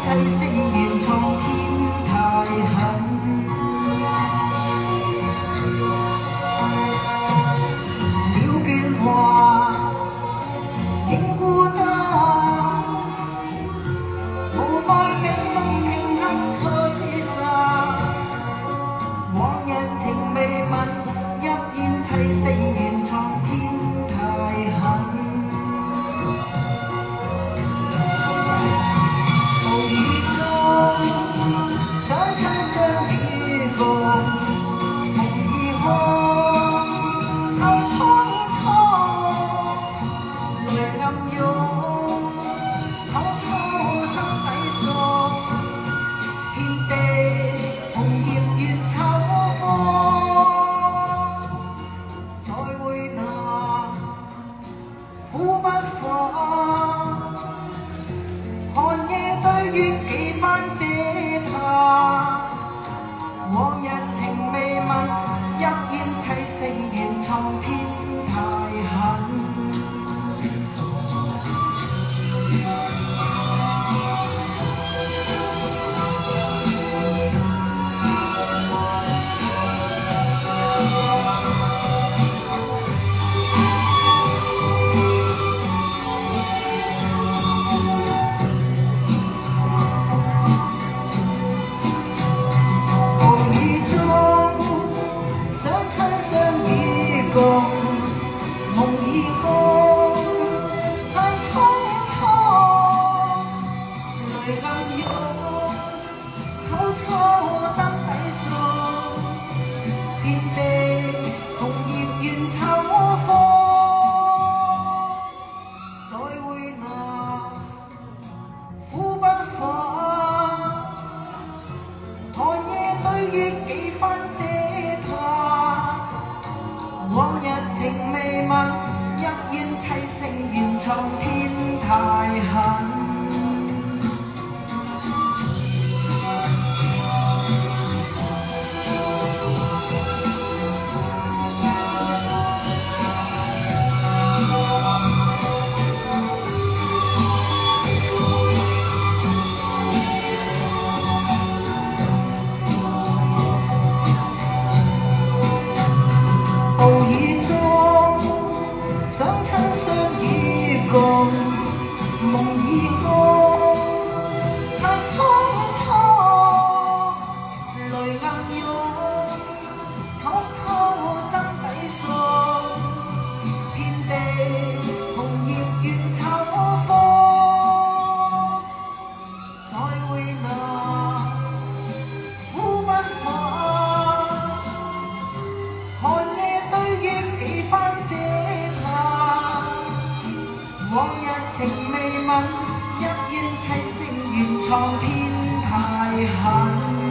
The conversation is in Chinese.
砌聲原創天太狠。鳥倦話仍孤單，無奈美夢頃刻吹散，往日情未泯，一煙砌聲原創天太狠。想親相與共，夢已空，太匆匆，淚暗湧，偷偷心底訴，遍地紅葉越秋風，再會那苦不放，寒夜對月幾番嗟嘆。往日情未泯，一煙砌聲原創天太狠。相與共，夢已空，太匆匆，淚暗湧，偷偷心底訴，遍地紅葉怨秋風，再會那苦不放，寒夜對月幾番嗟嘆。往日情未泯，一煙砌聲原創天太狠。暴雨中，想親相與共，夢已空，太匆匆，淚暗湧，偷偷心底訴，遍地紅葉怨秋風，再會那苦不放，寒夜對月幾番嗟嘆，往日情未泯，一煙砌聲原創天太狠。